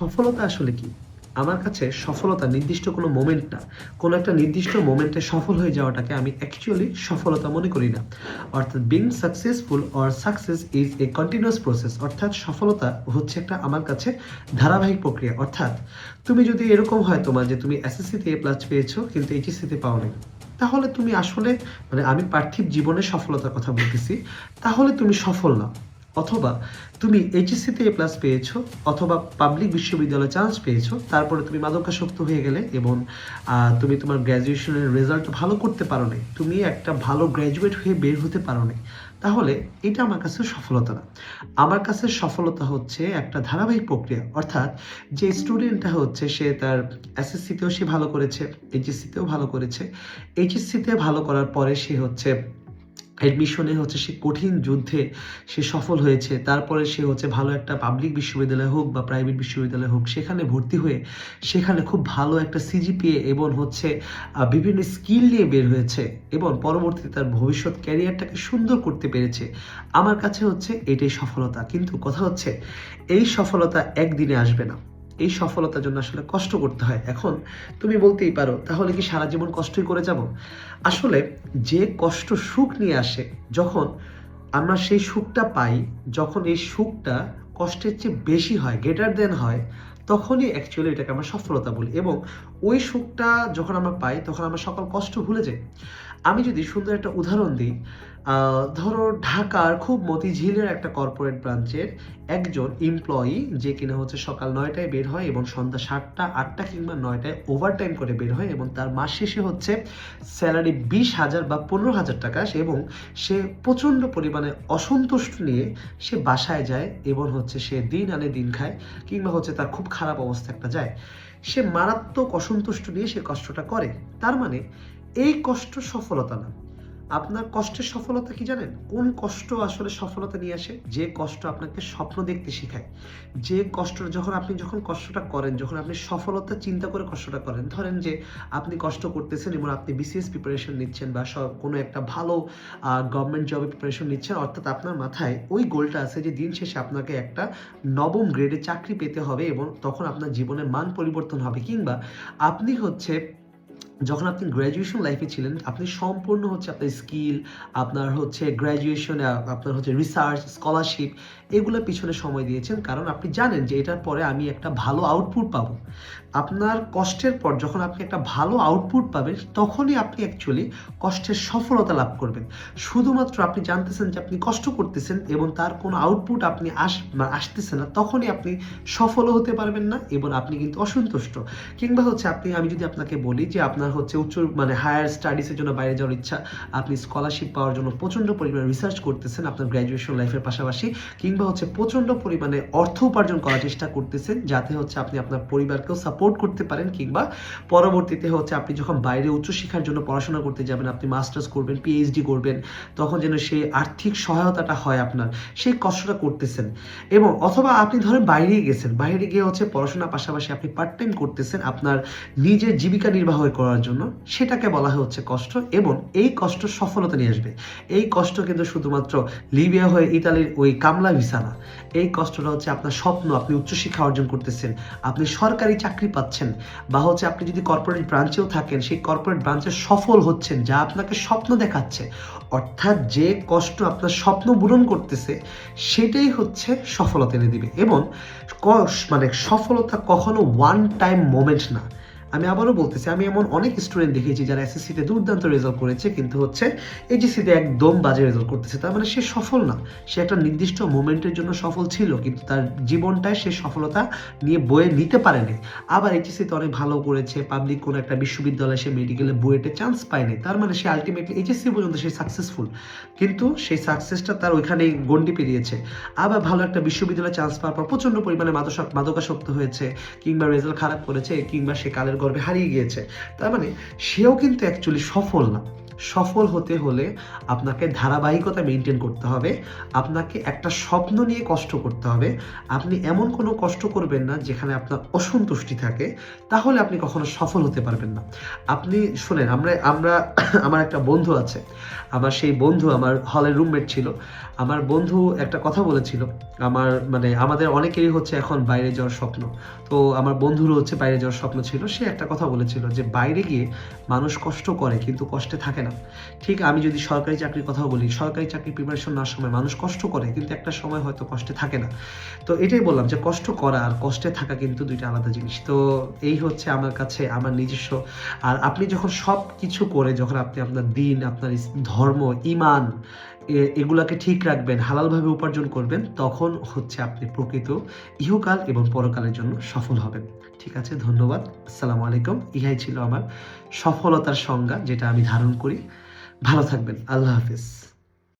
সফলতা আসলে কি? আমার কাছে সফলতা নির্দিষ্ট কোনো মোমেন্ট না। কোনো একটা নির্দিষ্ট মোমেন্টে সফল হয়ে যাওয়াটাকে আমি অ্যাকচুয়ালি সফলতা মনে করি না। অর্থাৎ being successful or success is a continuous process অর্থাৎ সফলতা হচ্ছে একটা আমার কাছে ধারাবাহিক প্রক্রিয়া। অর্থাৎ তুমি যদি এরকম হয় তোমার যে তুমি এসএসসিতে এ প্লাস পেয়েছো কিন্তু এইচএসসিতে পাওনি। তাহলে তুমি আসলে আমি পার্থিব জীবনে সফলতার কথা বলতেছি। তাহলে তুমি সফল না। অথবা তুমি এইচএসসিতে এ প্লাস পেয়েছো অথবা পাবলিক বিশ্ববিদ্যালয়ে চান্স পেয়েছো, তারপরে তুমি মাদকাসক্ত হয়ে গেলে এবং তুমি তোমার গ্র্যাজুয়েশনের রেজাল্ট ভালো করতে পারো নাই, তুমি একটা ভালো গ্র্যাজুয়েট হয়ে বের হতে পারো নাই, তাহলে এটা আমার কাছে সফলতা না। আমার কাছে সফলতা হচ্ছে একটা ধারাবাহিক প্রক্রিয়া। অর্থাৎ যে স্টুডেন্টটা হচ্ছে সে তার এসএসসিতেও সে ভালো করেছে, এইচএসসিতেও ভালো করেছে, এইচএসসিতে ভালো করার পরে সে হচ্ছে অ্যাডমিশনে হচ্ছে সে কঠিন যুদ্ধে সে সফল হয়েছে, তারপরে সে হচ্ছে ভালো একটা পাবলিক বিশ্ববিদ্যালয় হোক বা প্রাইভেট বিশ্ববিদ্যালয় হোক সেখানে ভর্তি হয়ে সেখানে খুব ভালো একটা সিজিপিএ এবং হচ্ছে বিভিন্ন স্কিল নিয়ে বের হয়েছে এবং পরবর্তীতে তার ভবিষ্যৎ ক্যারিয়ারটাকে সুন্দর করতে পেরেছে। আমার কাছে হচ্ছে এটাই সফলতা। কিন্তু কথা হচ্ছে এই সফলতা একদিনে আসবে না। এই সফলতার জন্য আসলে কষ্ট করতে হয়। এখন তুমি বলতেই পারো তাহলে কি সারা জীবন কষ্টই করে যাব? আসলে যে কষ্ট সুখ নিয়ে আসে, যখন আমরা সেই সুখটা পাই, যখন এই সুখটা কষ্টের চেয়ে বেশি হয়, গ্রেটার দেন হয়, তখনই অ্যাকচুয়ালি এটাকে আমরা সফলতা বলি। এবং ওই সুখটা যখন আমরা পাই তখন আমরা সকল কষ্ট ভুলে যাই। আমি যদি সুন্দর একটা উদাহরণ দিই, ধরো ঢাকার খুব মতিঝিলের একটা কর্পোরেট ব্রাঞ্চের একজন এমপ্লয়ি যে কিনা হচ্ছে সকাল ৯টায় বের হয় এবং সন্ধ্যা ৭টা ৮টা কিংবা ৯টায় ওভারটাইম করে বের হয় এবং তার মাস শেষে হচ্ছে স্যালারি ২০,০০০ বা ১৫,০০০ টাকা, এবং সে প্রচণ্ড পরিমাণে অসন্তুষ্ট নিয়ে সে বাসায় যায় এবং হচ্ছে সে দিন আনে দিন খায়, কিংবা হচ্ছে তার খুব খারাপ অবস্থা একটা যায়, সে মারাত্মক অসন্তুষ্ট নিয়ে সে কষ্টটা করে। তার মানে এই কষ্ট সফলতা না। আপনার কষ্টের সফলতা কি জানেন? কোন কষ্ট আসলে সফলতা নিয়ে আসে? যে কষ্ট আপনাকে স্বপ্ন দেখতে শেখায়। যে কষ্ট যখন কষ্টটা করেন, যখন আপনি সফলতা চিন্তা করে কষ্টটা করেন, ধরেন যে আপনি কষ্ট করতেছেন এবং আপনি বিসিএস প্রিপারেশন নিচ্ছেন বা কোনো একটা ভালো গভর্নমেন্ট জবে প্রিপারেশন নিচ্ছেন, অর্থাৎ আপনার মাথায় ওই গোলটা আছে যে দিন শেষে আপনাকে একটা নবম গ্রেডে চাকরি পেতে হবে এবং তখন আপনার জীবনের মান পরিবর্তন হবে, কিংবা আপনি হচ্ছে যখন আপনি গ্র্যাজুয়েশন লাইফে ছিলেন আপনি সম্পূর্ণ হচ্ছে আপনার স্কিল, আপনার হচ্ছে গ্র্যাজুয়েশনে আপনার হচ্ছে রিসার্চ, স্কলারশিপ, এগুলোর পিছনে সময় দিয়েছেন, কারণ আপনি জানেন যে এটার পরে আমি একটা ভালো আউটপুট পাবো। আপনার কষ্টের পর যখন আপনি একটা ভালো আউটপুট পাবেন তখনই আপনি অ্যাকচুয়ালি কষ্টের সফলতা লাভ করবেন। শুধুমাত্র আপনি জানতেছেন যে আপনি কষ্ট করতেছেন এবং তার কোনো আউটপুট আপনি আসতেছে না, তখনই আপনি সফলও হতে পারবেন না এবং আপনি কিন্তু অসন্তুষ্ট। কিংবা হচ্ছে আমি যদি আপনাকে বলি যে আপনার হচ্ছে হায়ার স্টাডিজের জন্য বাইরে যাওয়ার ইচ্ছা, আপনি স্কলারশিপ পাওয়ার জন্য প্রচণ্ড পরিমাণে রিসার্চ করতেছেন আপনার গ্র্যাজুয়েশন লাইফের পাশাপাশি, কিংবা হচ্ছে প্রচণ্ড পরিমাণে অর্থ উপার্জন করার চেষ্টা করতেছেন যাতে হচ্ছে আপনি আপনার পরিবারকেও সাপোর্ট করতে পারেন, কিংবা পরবর্তীতে হচ্ছে আপনি যখন বাইরে উচ্চশিক্ষার জন্য পড়াশোনা করতে যাবেন, আপনি মাস্টার্স করবেন, পিএইচডি করবেন, তখন যেন সেই আর্থিক সহায়তাটা হয় আপনার, সেই কষ্টটা করতেছেন। এবং অথবা আপনি ধরেন বাইরে গেছেন, বাইরে গিয়ে হচ্ছে পড়াশোনার পাশাপাশি আপনি পার্ট টাইম করতেছেন আপনার নিজের জীবিকা নির্বাহ করার জন্য, সেটাকে বলা হচ্ছে কষ্ট। এবং এই কষ্ট সফলতা নিয়ে আসবে। এই কষ্ট কিন্তু শুধুমাত্র লিবিয়া হয়ে ইতালির ওই কামলা ভিসা না। এই কষ্টটা হচ্ছে আপনার স্বপ্ন, আপনি উচ্চশিক্ষা অর্জন করতেছেন, আপনি সরকারি চাকরি পাচ্ছেন, বা হচ্ছে আপনি যদি কর্পোরেট ব্রাঞ্চেও থাকেন সেই কর্পোরেট ব্রাঞ্চে সফল হচ্ছেন যা আপনাকে স্বপ্ন দেখাচ্ছে। অর্থাৎ যে কষ্ট আপনার স্বপ্ন পূরণ করতেছে সেটাই হচ্ছে সফলতা এনে দিবে। এবং সফলতা কখনো ওয়ান টাইম মোমেন্ট না। আমি আবারও বলতেছি, আমি এমন অনেক স্টুডেন্ট দেখেছি যারা এসএসসিতে দুর্দান্ত রেজাল্ট করেছে কিন্তু হচ্ছে এইচএসসিতে একদম বাজে রেজাল্ট করতেছে। তার মানে সে সফল না, সে একটা নির্দিষ্ট মোমেন্টের জন্য সফল ছিল কিন্তু তার জীবনটায় সে সফলতা নিয়ে বয়ে নিতে পারেনি। আবার এইচএসসিতে অনেক ভালো করেছে, পাবলিক কোনো একটা বিশ্ববিদ্যালয়ে সে মেডিকেলে বুয়েটে চান্স পায়নি, তার মানে সে আলটিমেটলি এইচএসসি পর্যন্ত সে সাকসেসফুল, কিন্তু সেই সাকসেসটা তার ওইখানেই গণ্ডি পেরিয়েছে। আবার ভালো একটা বিশ্ববিদ্যালয়ে চান্স পাওয়ার পর প্রচণ্ড পরিমাণে মাদকাসক্ত হয়েছে, কিংবা রেজাল্ট খারাপ করেছে, কিংবা সে কালের গর্ভে হারিয়ে গিয়েছে, তার মানে সেও কিন্তু অ্যাকচুয়ালি সফল না। সফল হতে হলে আপনাকে ধারাবাহিকতা মেনটেন করতে হবে, আপনাকে একটা স্বপ্ন নিয়ে কষ্ট করতে হবে। আপনি এমন কোনো কষ্ট করবেন না যেখানে আপনার অসন্তুষ্টি থাকে, তাহলে আপনি কখনো সফল হতে পারবেন না। আপনি শোনেন, আমরা আমরা আমার একটা বন্ধু আছে, আমার সেই বন্ধু আমার হলের রুমমেট ছিল। আমার বন্ধু একটা কথা বলেছিল, আমার মানে আমাদের অনেকেরই হচ্ছে এখন বাইরে যাওয়ার স্বপ্ন। তো আমার বন্ধুরও হচ্ছে বাইরে যাওয়ার স্বপ্ন ছিল। সে একটা কথা বলেছিল যে বাইরে গিয়ে মানুষ কষ্ট করে কিন্তু কষ্টে থাকে না। ঠিক আমি যদি সরকারি চাকরির কথা বলি, সরকারি চাকরির প্রিপারেশন নেওয়ার সময় মানুষ কষ্ট করে কিন্তু একটা সময় হয়তো কষ্টে থাকে না। তো এটাই বললাম যে কষ্ট করা আর কষ্টে থাকা কিন্তু দুইটা আলাদা জিনিস। তো এই হচ্ছে আমার কাছে আমার নিজস্ব। আর আপনি যখন সব কিছু করে, যখন আপনি আপনার দিন, আপনার ধর্ম, ইমান এগুলাকে ঠিক রাখবেন, হালালভাবে উপার্জন করবেন, তখন হচ্ছে আপনি প্রকৃত ইহকাল এবং পরকালের জন্য সফল হবেন। ঠিক আছে, ধন্যবাদ। আসসালামু আলাইকুম। ইহাই ছিল আমার সফলতার সংজ্ঞা, যেটা আমি ধারণ করি। ভালো থাকবেন। আল্লাহ হাফিজ।